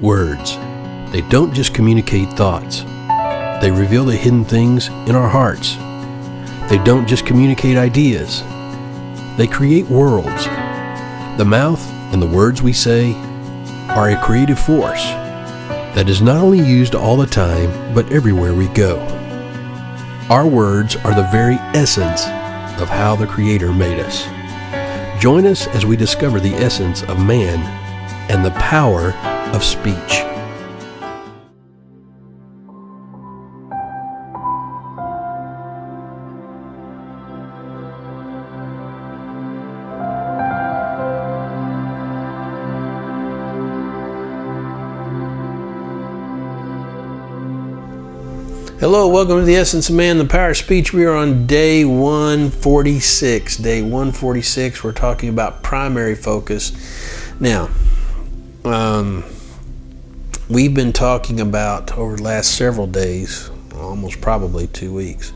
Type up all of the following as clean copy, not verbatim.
Words. They don't just communicate thoughts. They reveal the hidden things in our hearts. They don't just communicate ideas. They create worlds. The mouth and the words we say are a creative force that is not only used all the time, but everywhere we go. Our words are the very essence of how the Creator made us. Join us as we discover the essence of man and the power of speech. Hello, welcome to the Essence of Man, the Power of Speech. We are on day 146. Day 146, we're talking about primary focus. Now, we've been talking about, over the last several days, almost probably 2 weeks,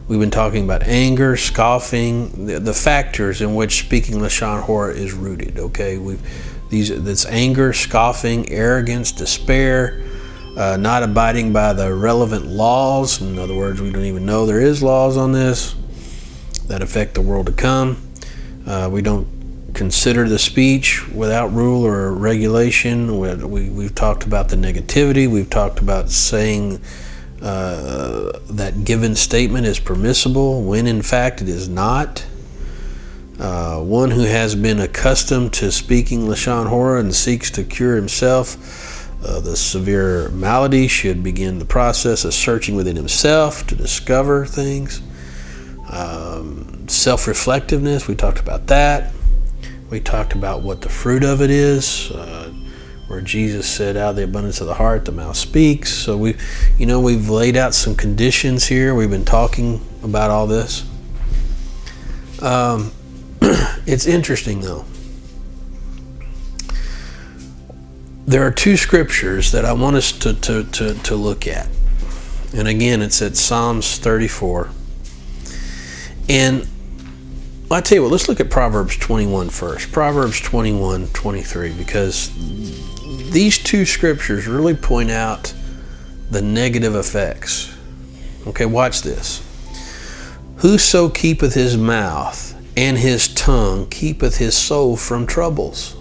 we've been talking about anger, scoffing, the factors in which speaking Lashon Hora is rooted, okay? That's anger, scoffing, arrogance, despair, not abiding by the relevant laws. In other words, we don't even know there is laws on this that affect the world to come. We don't consider the speech without rule or regulation. We've talked about the negativity. We've talked about saying that given statement is permissible when in fact it is not. One who has been accustomed to speaking Lashon Hora and seeks to cure himself the severe malady should begin the process of searching within himself to discover things. Self-reflectiveness, we talked about that. We talked about what the fruit of it is, where Jesus said, out of the abundance of the heart, the mouth speaks. So we've laid out some conditions here. We've been talking about all this. It's interesting though. There are two scriptures that I want us to look at. And again, it's at Psalms 34. And I tell you what, let's look at Proverbs 21 first. Proverbs 21:23, because these two scriptures really point out the negative effects. Okay, watch this. Whoso keepeth his mouth and his tongue keepeth his soul from troubles.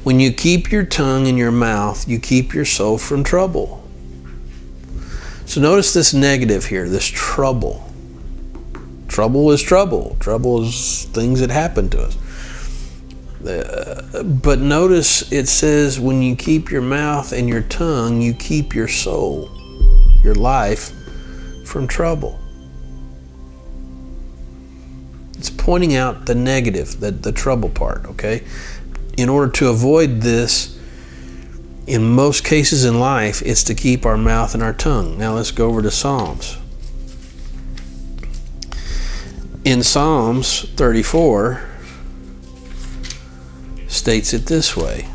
When you keep your tongue in your mouth, you keep your soul from trouble. So notice this negative here, this trouble. Trouble is trouble. Trouble is things that happen to us. But notice it says when you keep your mouth and your tongue, you keep your soul, your life, from trouble. It's pointing out the negative, the trouble part, okay? In order to avoid this, in most cases in life, it's to keep our mouth and our tongue. Now let's go over to Psalms. In Psalms 34, states it this way.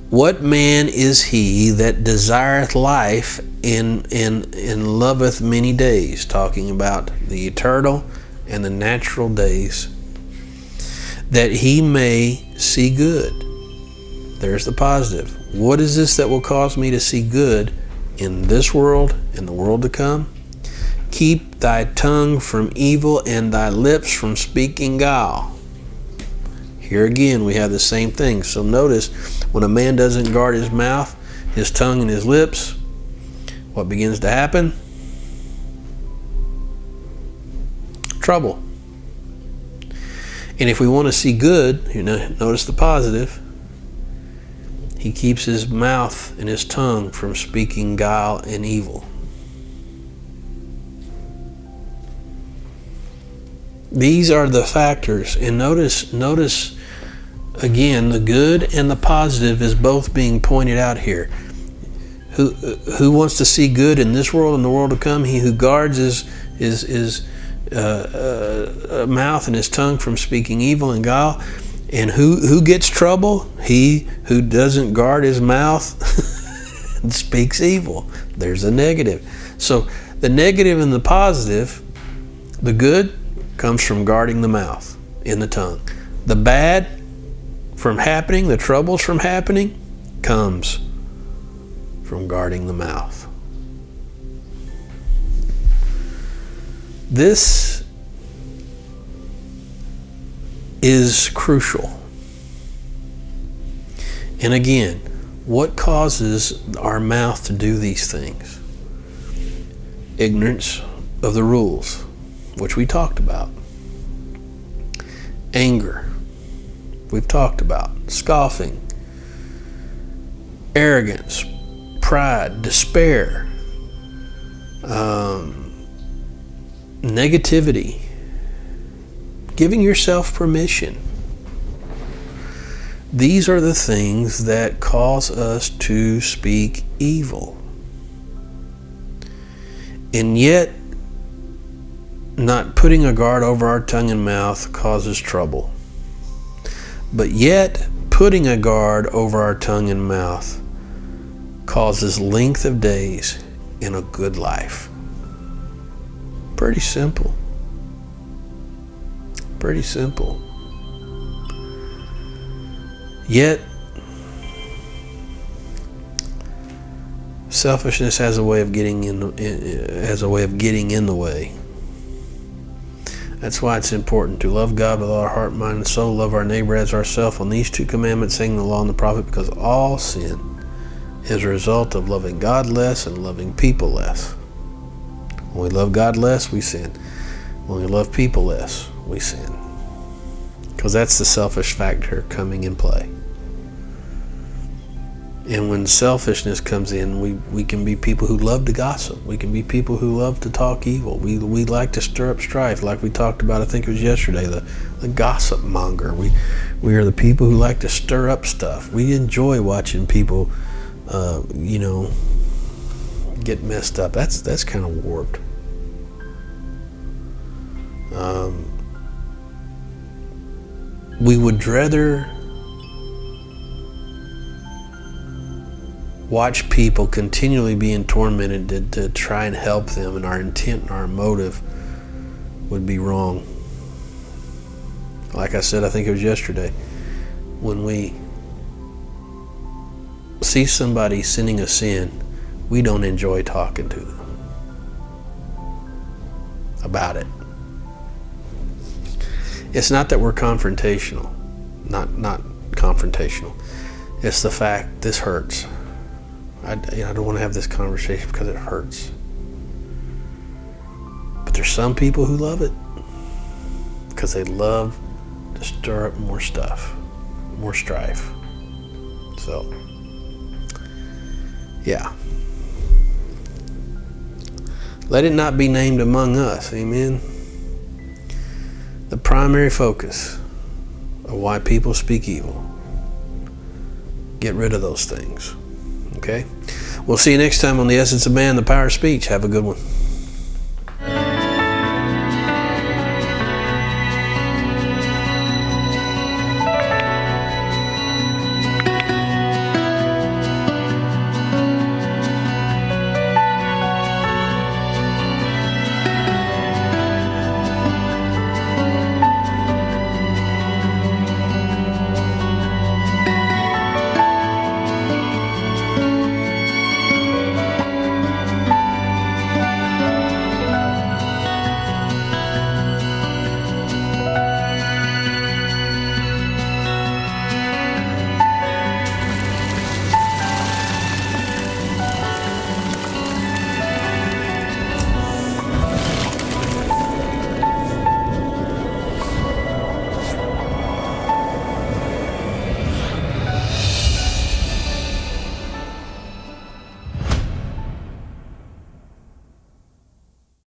What man is he that desireth life and loveth many days? Talking about the eternal and the natural days, that he may see good. There's the positive. What is this that will cause me to see good in this world, in the world to come? Keep thy tongue from evil and thy lips from speaking guile. Here again we have the same thing. So notice, when a man doesn't guard his mouth, his tongue and his lips, what begins to happen? Trouble. And if we want to see good, notice the positive. He keeps his mouth and his tongue from speaking guile and evil. These are the factors. And notice again, the good and the positive is both being pointed out here. Who wants to see good in this world and the world to come? He who guards his mouth and his tongue from speaking evil and guile. And who gets trouble? He who doesn't guard his mouth and speaks evil. There's a negative. So the negative and the positive, the good comes from guarding the mouth and the tongue. The bad from happening, the troubles from happening, comes from guarding the mouth. This is crucial. And again, what causes our mouth to do these things? Ignorance of the rules, which we talked about. Anger, we've talked about. Scoffing, arrogance, pride, despair, negativity, giving yourself permission. These are the things that cause us to speak evil. And yet, not putting a guard over our tongue and mouth causes trouble. But yet, putting a guard over our tongue and mouth causes length of days in a good life. Pretty simple. Pretty simple. Yet, selfishness has a way of getting in the way. That's why it's important to love God with all our heart, mind, and soul, love our neighbor as ourselves. On these two commandments hang the law and the prophet, because all sin is a result of loving God less and loving people less. When we love God less, we sin. When we love people less, we sin. Because that's the selfish factor coming in play. And when selfishness comes in, we can be people who love to gossip. We can be people who love to talk evil. We like to stir up strife, like we talked about, I think it was yesterday, the gossip monger. We are the people who like to stir up stuff. We enjoy watching people, get messed up. That's kind of warped. We would rather watch people continually being tormented to try and help them, and our intent and our motive would be wrong. Like I said, I think it was yesterday, when we see somebody sinning a sin, we don't enjoy talking to them about it. It's not that we're confrontational, not confrontational. It's the fact this hurts. I don't want to have this conversation because it hurts. But there's some people who love it because they love to stir up more stuff, more strife. So, yeah. Let it not be named among us, amen? The primary focus of why people speak evil. Get rid of those things. Okay? We'll see you next time on The Essence of Man, the Power of Speech. Have a good one.